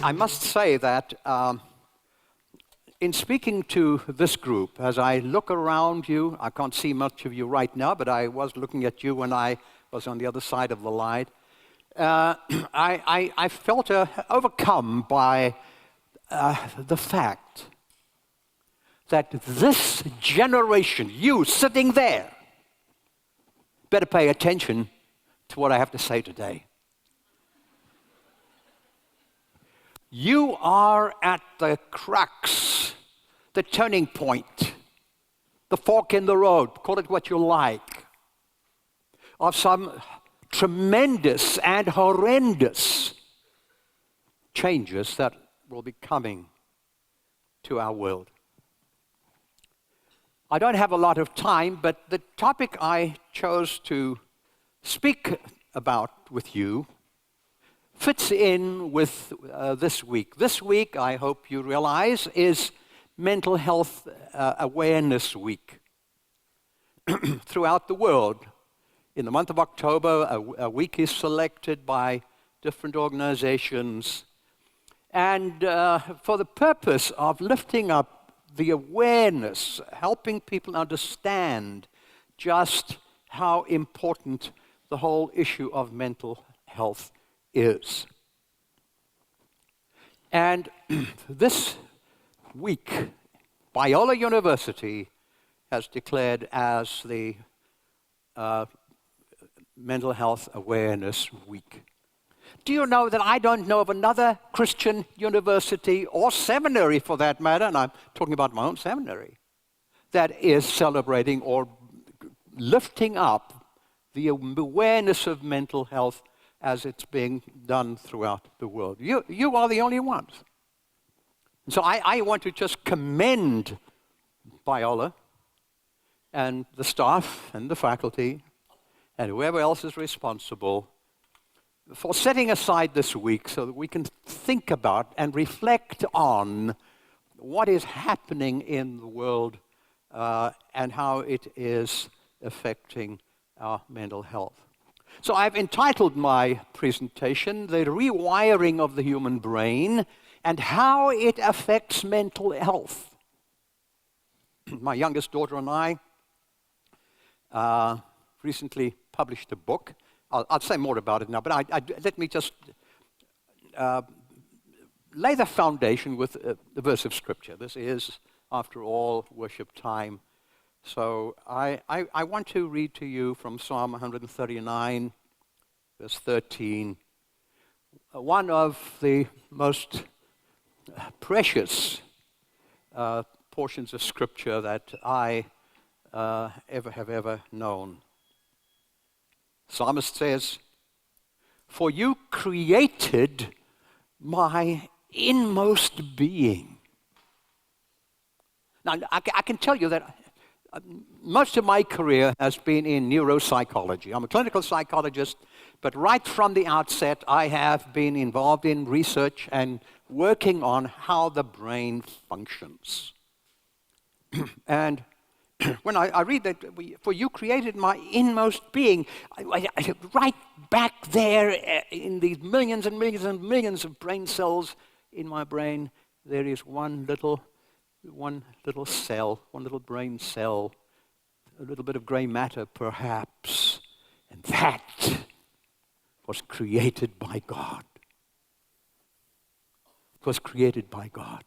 I must say that in speaking to this group, as I look around you, I can't see much of you right now, but I was looking at you when I was on the other side of the line. I felt overcome by the fact that this generation, you sitting there, better pay attention to what I have to say today. You are at the crux, the turning point, the fork in the road, call it what you like, of some tremendous and horrendous changes that will be coming to our world. I don't have a lot of time, but the topic I chose to speak about with you fits in with this week. This week, I hope you realize, is Mental Health Awareness Week. Throughout the world, in the month of October, a week is selected by different organizations, and for the purpose of lifting up the awareness, helping people understand just how important the whole issue of mental health is. And this week, Biola University has declared as the Mental Health Awareness Week. Do you know that I don't know of another Christian university or seminary, for that matter, and I'm talking about my own seminary, that is celebrating or lifting up the awareness of mental health as it's being done throughout the world. You are the only ones. So I want to just commend Biola and the staff and the faculty and whoever else is responsible for setting aside this week so that we can think about and reflect on what is happening in the world and how it is affecting our mental health. So I've entitled my presentation, The Rewiring of the Human Brain and How It Affects Mental Health. My youngest daughter and I recently published a book. I'll say more about it now, but let me just lay the foundation with the verse of Scripture. This is, after all, worship time. So I want to read to you from Psalm 139, verse 13, one of the most precious portions of Scripture that I have ever known. Psalmist says, "For you created my inmost being." Now, I can tell you that most of my career has been in neuropsychology. I'm a clinical psychologist, but right from the outset, I have been involved in research and working on how the brain functions. And when I read that, for you created my inmost being, right back there in these millions and millions and millions of brain cells in my brain, there is one little cell, one little brain cell, a little bit of gray matter perhaps, and that was created by God. It was created by God.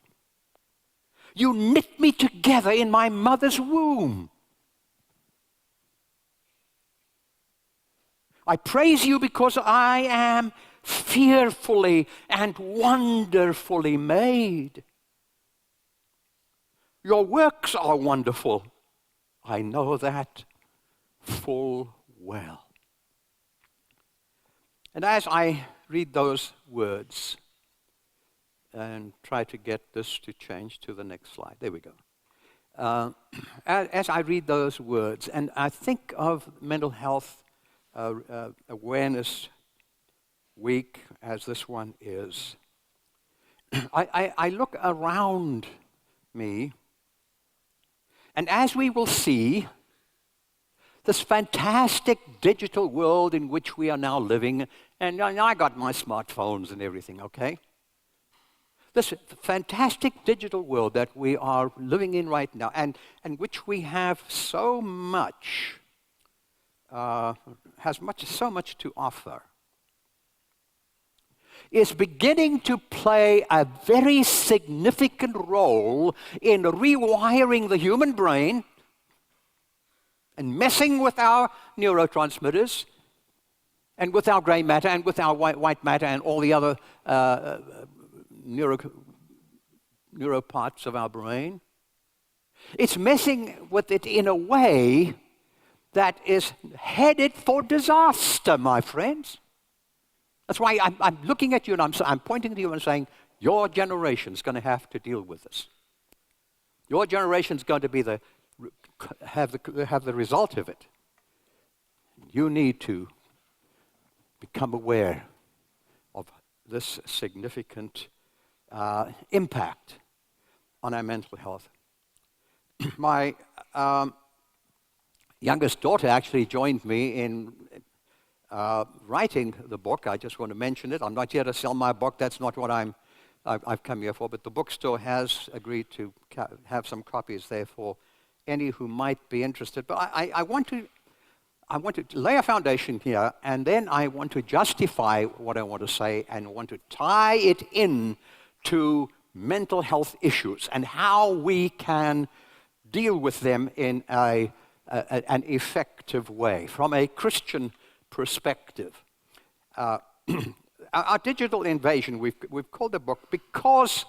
You knit me together in my mother's womb. I praise you because I am fearfully and wonderfully made. Your works are wonderful. I know that full well. And as I read those words, and try to get this to change to the next slide. There we go. As I read those words, and I think of Mental Health Awareness Week, as this one is, I look around me, and as we will see, this fantastic digital world in which we are now living, and I got my smartphones and everything, okay? This fantastic digital world that we are living in right now, and which we have so much, so much to offer, is beginning to play a very significant role in rewiring the human brain and messing with our neurotransmitters and with our gray matter and with our white matter and all the other neuro parts of our brain. It's messing with it in a way that is headed for disaster, my friends. That's why I'm looking at you and I'm pointing to you and saying, your generation's going to have to deal with this. Your generation's going to have the result of it. You need to become aware of this significant impact on our mental health. My youngest daughter actually joined me in writing the book. I just want to mention it. I'm not here to sell my book. That's not what I've come here for. But the bookstore has agreed to have some copies there for any who might be interested. But I want to lay a foundation here, and then I want to justify what I want to say and want to tie it in to mental health issues and how we can deal with them in an effective way from a Christian perspective. Our digital invasion, we've called the book because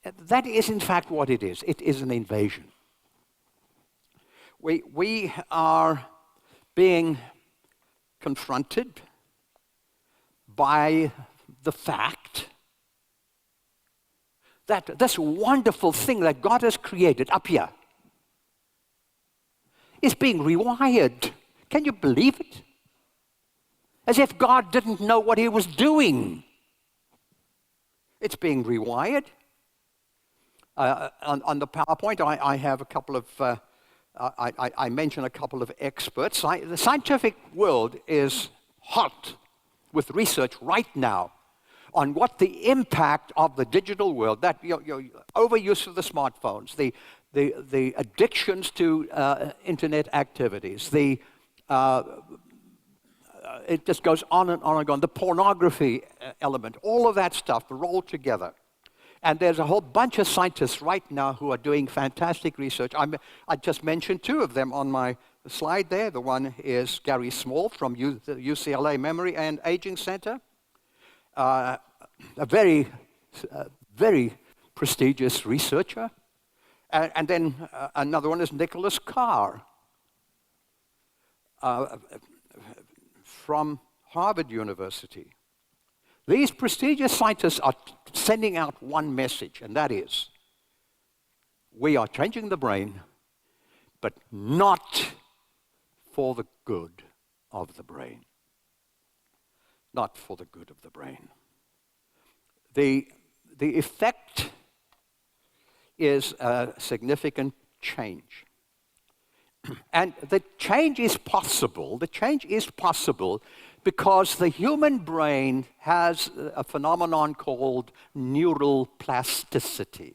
that is in fact what it is. It is an invasion. We are being confronted by the fact that this wonderful thing that God has created up here is being rewired. Can you believe it? As if God didn't know what he was doing. It's being rewired. On the PowerPoint, I have a couple of, I mention a couple of experts. The scientific world is hot with research right now on what the impact of the digital world, that your overuse of the smartphones, the addictions to internet activities, it just goes on and on, the pornography element, all of that stuff rolled together. And there's a whole bunch of scientists right now who are doing fantastic research. I just mentioned two of them on my slide there. The one is Gary Small from the UCLA Memory and Aging Center. A very prestigious researcher. And then another one is Nicholas Carr from Harvard University. These prestigious scientists are sending out one message, and that is, we are changing the brain, but not for the good of the brain. Not for the good of the brain. The effect is a significant change. And the change is possible because the human brain has a phenomenon called neural plasticity.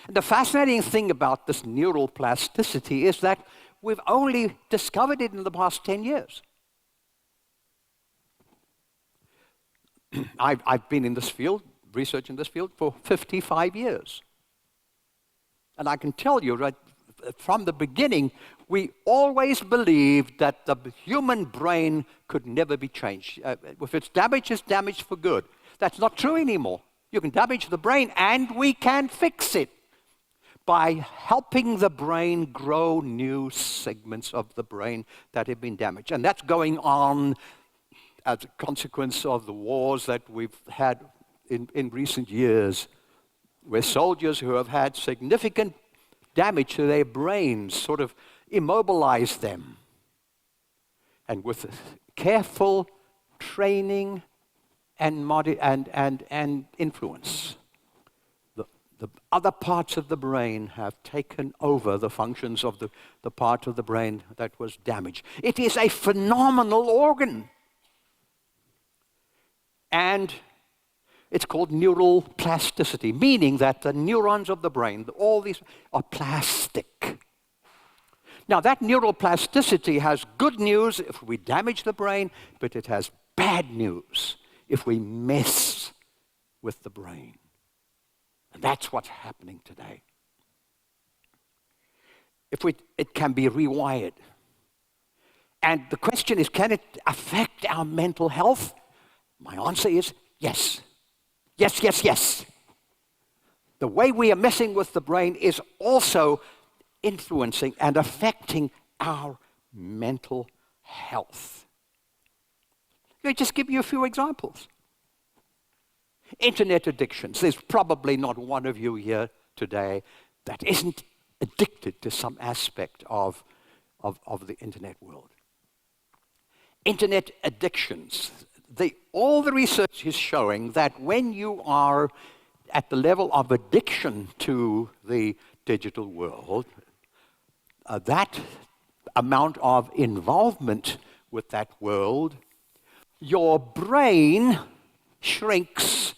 And the fascinating thing about this neural plasticity is that we've only discovered it in the past 10 years. I've been in this field, researching this field, for 55 years. And I can tell you that from the beginning, we always believed that the human brain could never be changed. If it's damaged, it's damaged for good. That's not true anymore. You can damage the brain, and we can fix it by helping the brain grow new segments of the brain that have been damaged. And that's going on as a consequence of the wars that we've had in recent years, where soldiers who have had significant damage to their brains sort of immobilize them. And with careful training and influence, the other parts of the brain have taken over the functions of the part of the brain that was damaged. It is a phenomenal organ. And It's called neural plasticity, meaning that the neurons of the brain, all these are plastic. Now, that neural plasticity has good news if we damage the brain, but it has bad news if we mess with the brain. And that's what's happening today. It can be rewired. And the question is, can it affect our mental health? My answer is yes. Yes, yes, yes. The way we are messing with the brain is also influencing and affecting our mental health. Let me just give you a few examples. Internet addictions. There's probably not one of you here today that isn't addicted to some aspect of the internet world. Internet addictions. All the research is showing that when you are at the level of addiction to the digital world, that amount of involvement with that world, your brain shrinks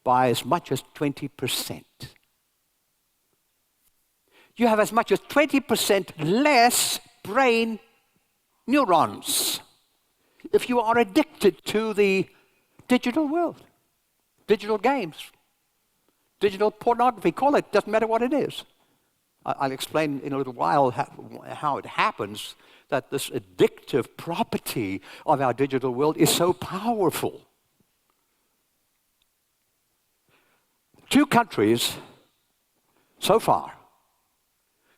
by as much as 20%. You have as much as 20% less brain neurons if you are addicted to the digital world, digital games, digital pornography, call it, doesn't matter what it is. I'll explain in a little while how it happens that this addictive property of our digital world is so powerful. 2 countries so far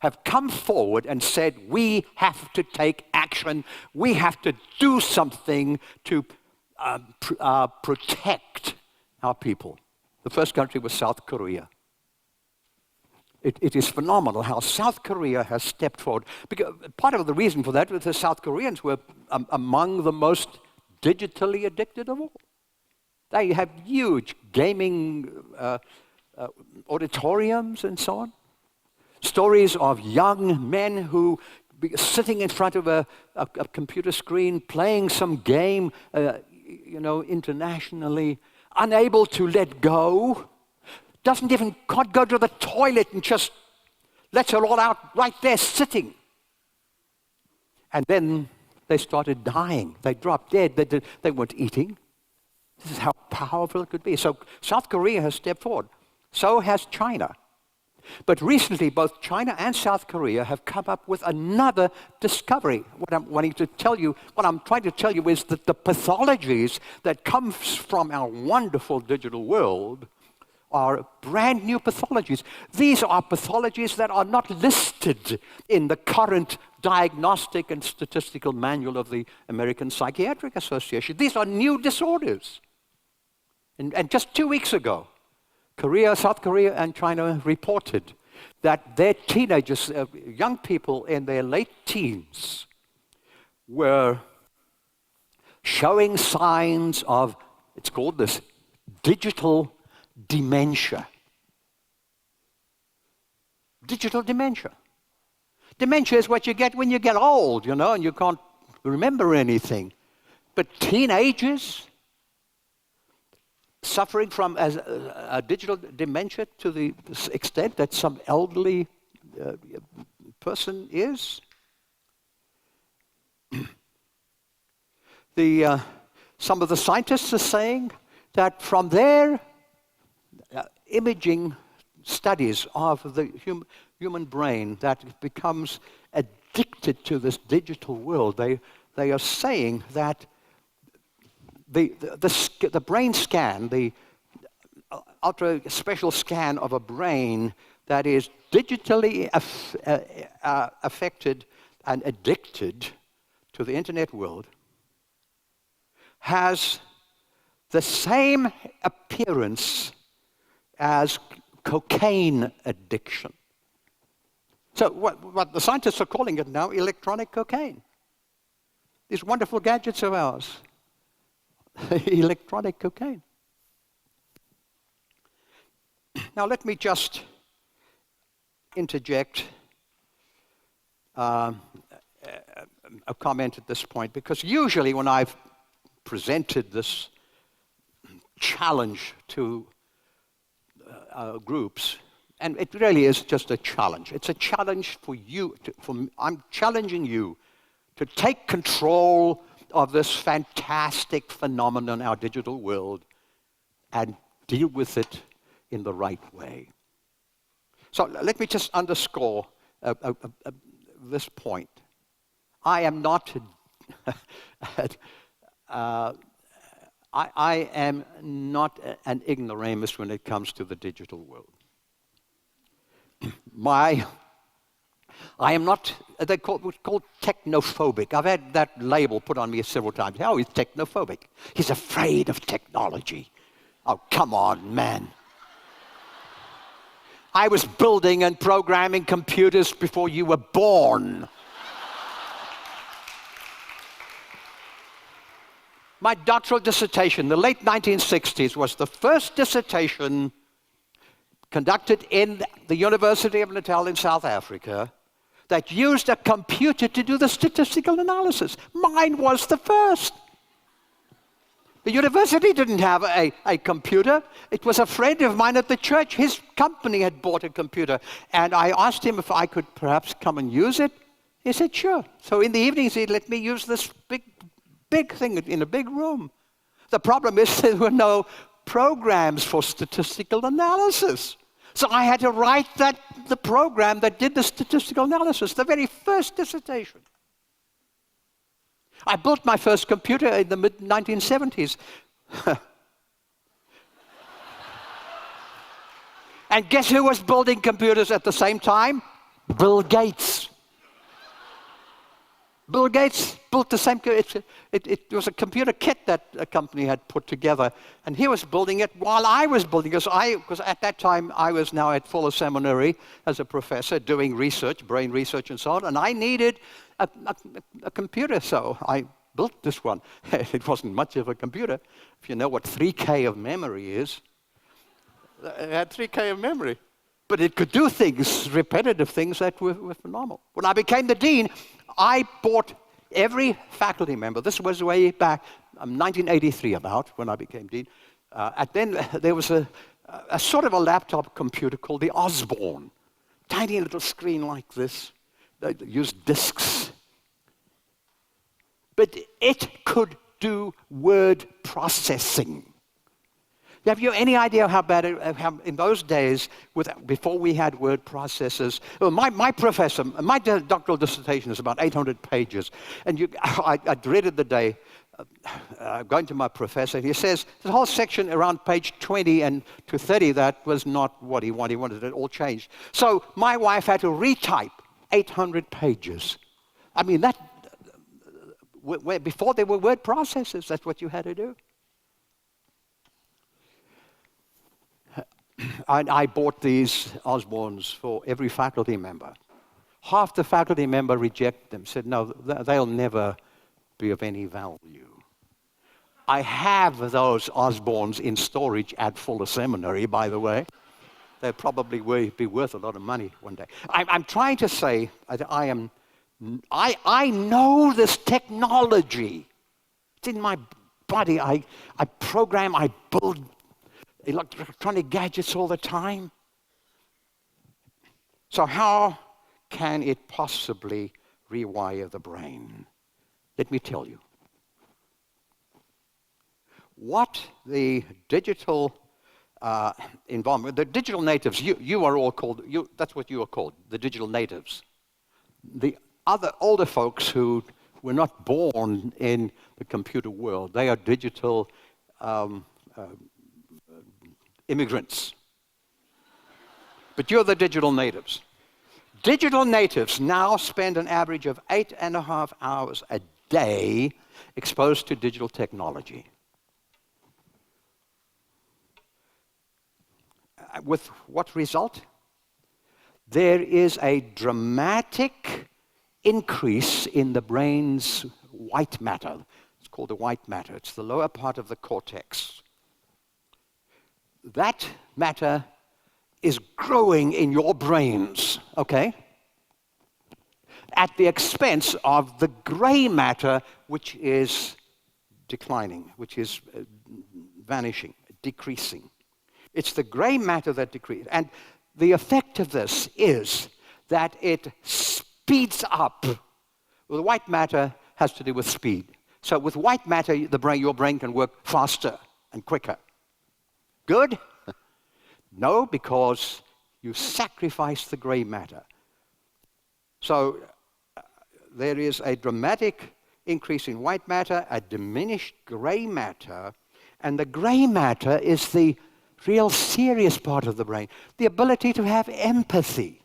have come forward and said, we have to take action, we have to do something to protect our people. The first country was South Korea. It is phenomenal how South Korea has stepped forward. Because part of the reason for that was the South Koreans were among the most digitally addicted of all. They have huge gaming auditoriums and so on. Stories of young men who sitting in front of a computer screen, playing some game, internationally, unable to let go, can't go to the toilet and just lets it all out right there sitting. And then they started dying. They dropped dead. They weren't eating. This is how powerful it could be. So South Korea has stepped forward. So has China. But recently, both China and South Korea have come up with another discovery. What I'm trying to tell you is that the pathologies that come from our wonderful digital world are brand new pathologies. These are pathologies that are not listed in the current diagnostic and statistical manual of the American Psychiatric Association. These are new disorders. And just 2 weeks ago, South Korea and China reported that their teenagers, young people in their late teens, were showing signs of, it's called this, digital dementia. Digital dementia. Dementia is what you get when you get old, and you can't remember anything. But teenagers suffering from a digital dementia to the extent that some elderly person is. Some of the scientists are saying that from their imaging studies of the human brain that becomes addicted to this digital world, they are saying that the brain scan, the ultra special scan of a brain that is digitally affected and addicted to the internet world, has the same appearance as cocaine addiction. So what the scientists are calling it now, electronic cocaine. These wonderful gadgets of ours. Electronic cocaine. Now let me just interject a comment at this point, because usually when I've presented this challenge to groups, and it really is just a challenge. It's a challenge for you. I'm challenging you to take control of this fantastic phenomenon, our digital world, and deal with it in the right way. So let me just underscore this point. I am not I am not an ignoramus when it comes to the digital world. I am not, they're called technophobic. I've had that label put on me several times. Oh, he's technophobic. He's afraid of technology. Oh, come on, man. I was building and programming computers before you were born. My doctoral dissertation, the late 1960s, was the first dissertation conducted in the University of Natal in South Africa that used a computer to do the statistical analysis. Mine was the first. The university didn't have a computer. It was a friend of mine at the church. His company had bought a computer. And I asked him if I could perhaps come and use it. He said, sure. So in the evenings, he'd let me use this big thing in a big room. The problem is there were no programs for statistical analysis. So I had to write the program that did the statistical analysis, the very first dissertation. I built my first computer in the mid-1970s. And guess who was building computers at the same time? Bill Gates. Bill Gates built the same, it was a computer kit that a company had put together, and he was building it while I was building it, because at that time I was now at Fuller Seminary as a professor doing research, brain research and so on, and I needed a computer, so I built this one. It wasn't much of a computer. If you know what 3K of memory is, it had 3K of memory. But it could do things, repetitive things that were phenomenal. When I became the dean, I bought every faculty member. This was way back, 1983 about, when I became dean. And then there was a sort of a laptop computer called the Osborne. Tiny little screen like this. They used disks. But it could do word processing. Have you any idea how bad how in those days, before we had word processors? Well, my professor, my doctoral dissertation is about 800 pages. And I dreaded the day going to my professor. And he says, the whole section around page 20 and to 30, that was not what he wanted. He wanted it all changed. So my wife had to retype 800 pages. I mean, before there were word processors, that's what you had to do. I bought these Osbornes for every faculty member. Half the faculty member rejected them, said, no, they'll never be of any value. I have those Osbornes in storage at Fuller Seminary, by the way. They'll probably be worth a lot of money one day. I'm trying to say that I know this technology. It's in my body. I program, I build electronic gadgets all the time. So how can it possibly rewire the brain? Let me tell you. What the digital environment, the digital natives, you are all called, that's what you are called, the digital natives. The other older folks who were not born in the computer world, they are digital immigrants. But you're the digital natives. Digital natives now spend an average of 8.5 hours a day exposed to digital technology. With what result? There is a dramatic increase in the brain's white matter. It's called the white matter. It's the lower part of the cortex. That matter is growing in your brains, okay? At the expense of the gray matter, which is declining, which is vanishing, decreasing. It's the gray matter that decreases. And the effect of this is that it speeds up. Well, the white matter has to do with speed. So with white matter, your brain can work faster and quicker. Good? No, because you sacrifice the gray matter. So there is a dramatic increase in white matter, a diminished gray matter, and the gray matter is the real serious part of the brain, the ability to have empathy.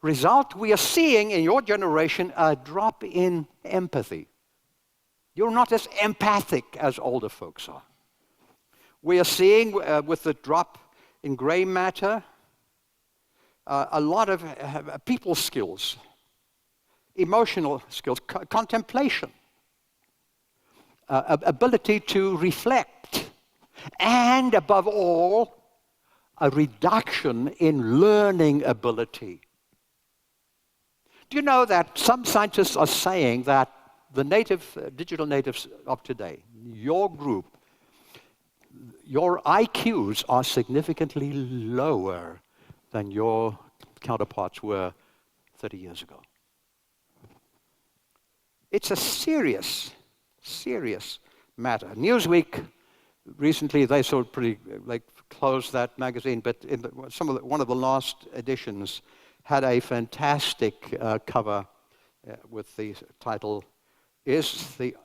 Result, we are seeing in your generation a drop in empathy. You're not as empathic as older folks are. We are seeing, with the drop in gray matter, a lot of people skills, emotional skills, contemplation, ability to reflect, and above all, a reduction in learning ability. Do you know that some scientists are saying that the digital natives of today, your group, your IQs are significantly lower than your counterparts were 30 years ago? It's a serious, serious matter. Newsweek, recently they closed that magazine, but in one of the last editions had a fantastic cover with the title, "Is the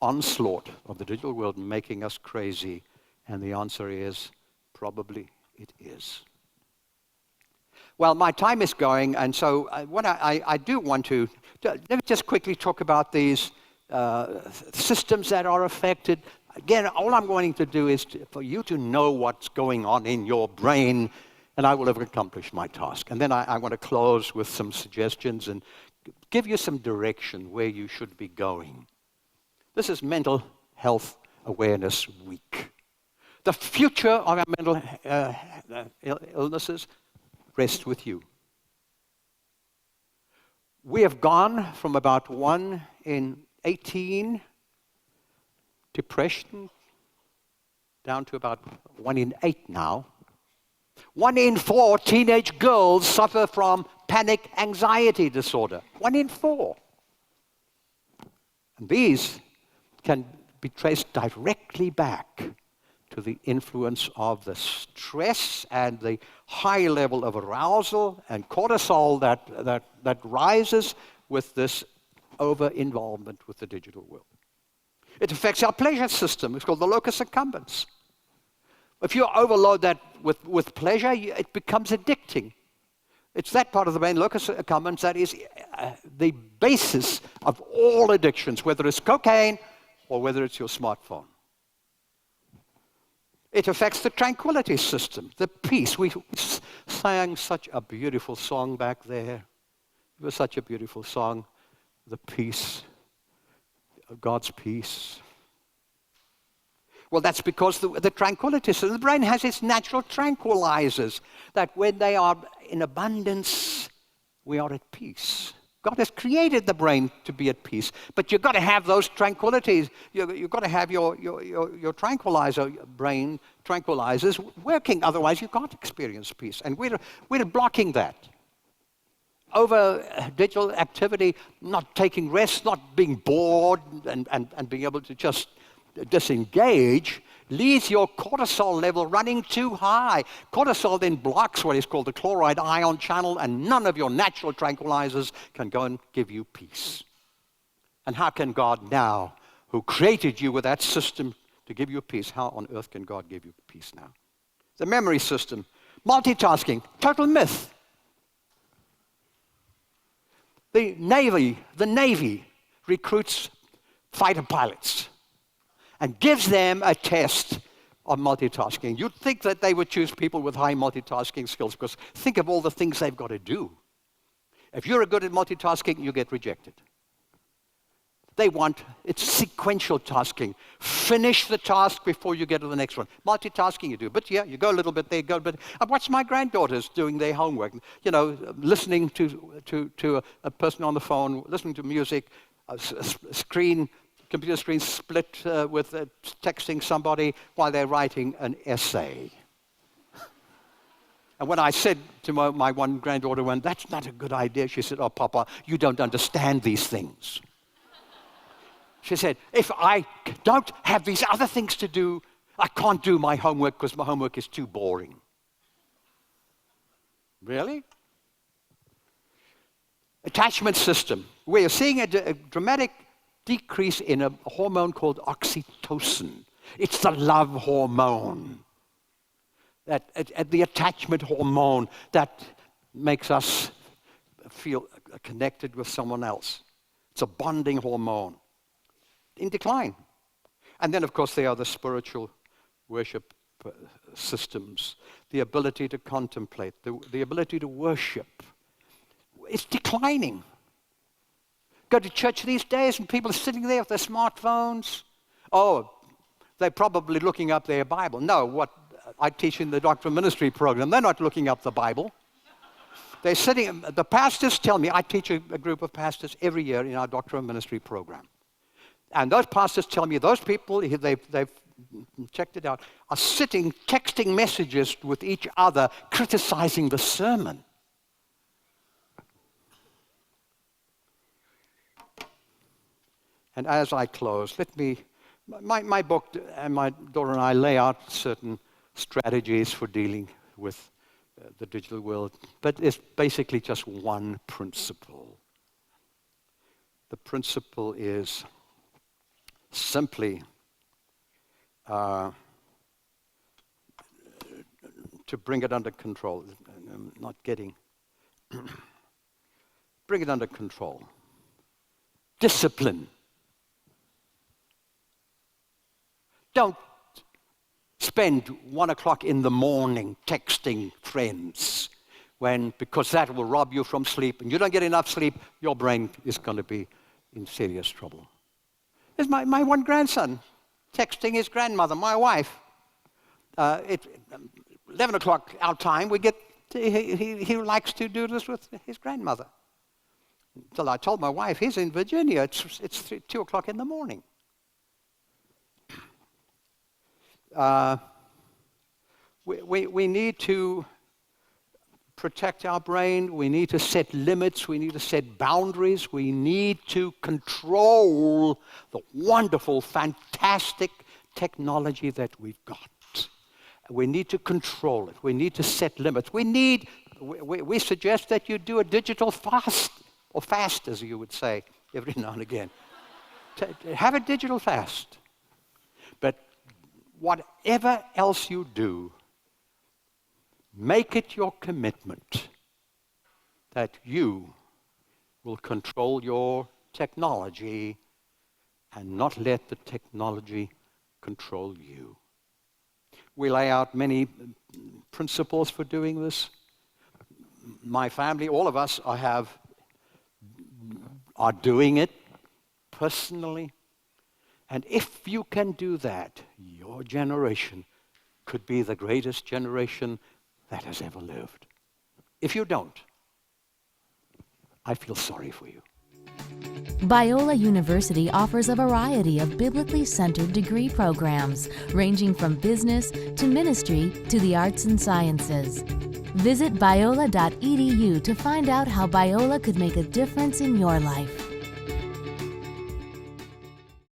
onslaught of the digital world making us crazy?" And the answer is, probably it is. Well, my time is going, and so what I do want to, let me just quickly talk about these systems that are affected. Again, all I'm wanting to do is for you to know what's going on in your brain, and I will have accomplished my task. And then I want to close with some suggestions and give you some direction where you should be going. This is Mental Health Awareness Week. The future of our mental illnesses rests with you. We have gone from about 1 in 18 depression down to about 1 in 8 now. 1 in 4 teenage girls suffer from panic anxiety disorder. 1 in 4. And these can be traced directly back to the influence of the stress and the high level of arousal and cortisol that rises with this over-involvement with the digital world. It affects our pleasure system. It's called the locus accumbens. If you overload that with pleasure, it becomes addicting. It's that part of the brain, locus accumbens, that is the basis of all addictions, whether it's cocaine or whether it's your smartphone. It affects the tranquility system, the peace. We sang such a beautiful song back there. It was such a beautiful song, the peace, God's peace. Well, that's because the tranquility system, the brain has its natural tranquilizers, that when they are in abundance, we are at peace. God has created the brain to be at peace, but you've got to have those tranquilities. You've got to have your tranquilizer brain tranquilizers working. Otherwise, you can't experience peace. And we're blocking that. Over digital activity, not taking rest, not being bored, and being able to just disengage, leaves your cortisol level running too high. Cortisol then blocks what is called the chloride ion channel, and none of your natural tranquilizers can go and give you peace. And how can God now, who created you with that system to give you peace, how on earth can God give you peace now? The memory system, multitasking, total myth. The Navy recruits fighter pilots and gives them a test of multitasking. You'd think that they would choose people with high multitasking skills, because think of all the things they've got to do. If you're good at multitasking, you get rejected. It's sequential tasking. Finish the task before you get to the next one. Multitasking you do, but yeah, you go a little bit there, go a bit. I watch my granddaughters doing their homework, listening to a person on the phone, listening to music, a screen, computer screen split with texting somebody while they're writing an essay. And when I said to my one granddaughter, that's not a good idea, she said, "Oh, Papa, you don't understand these things." She said, "If I don't have these other things to do, I can't do my homework because my homework is too boring." Really? Attachment system. We are seeing a dramatic decrease in a hormone called oxytocin. It's the love hormone. The attachment hormone that makes us feel connected with someone else. It's a bonding hormone. In decline. And then, of course, there are the spiritual worship systems, the ability to contemplate, the ability to worship. It's declining. Go to church these days and people are sitting there with their smartphones. Oh, they're probably looking up their Bible. No, what I teach in the doctoral ministry program, they're not looking up the Bible. They're sitting, the pastors tell me, I teach a group of pastors every year in our doctoral ministry program. And those pastors tell me those people, they've checked it out, are sitting, texting messages with each other, criticizing the sermon. And as I close, my book and my daughter and I lay out certain strategies for dealing with the digital world, but it's basically just one principle. The principle is simply to bring it under control. I'm not getting. Bring it under control. Discipline. Don't spend 1 o'clock in the morning texting friends because that will rob you from sleep. And you don't get enough sleep, your brain is going to be in serious trouble. There's my one grandson texting his grandmother, my wife. 11 o'clock our time, he likes to do this with his grandmother. Until I told my wife, he's in Virginia, it's 2 o'clock in the morning. We need to protect our brain. We need to set limits. We need to set boundaries. We need to control the wonderful, fantastic technology that we've got. We need to control it. We need to set limits. We suggest that you do a digital fast, or fast, as you would say, every now and again. Have a digital fast. But whatever else you do, make it your commitment that you will control your technology and not let the technology control you. We lay out many principles for doing this. My family, all of us are doing it personally. And if you can do that, your generation could be the greatest generation that has ever lived. If you don't, I feel sorry for you. Biola University offers a variety of biblically centered degree programs, ranging from business to ministry to the arts and sciences. Visit biola.edu to find out how Biola could make a difference in your life.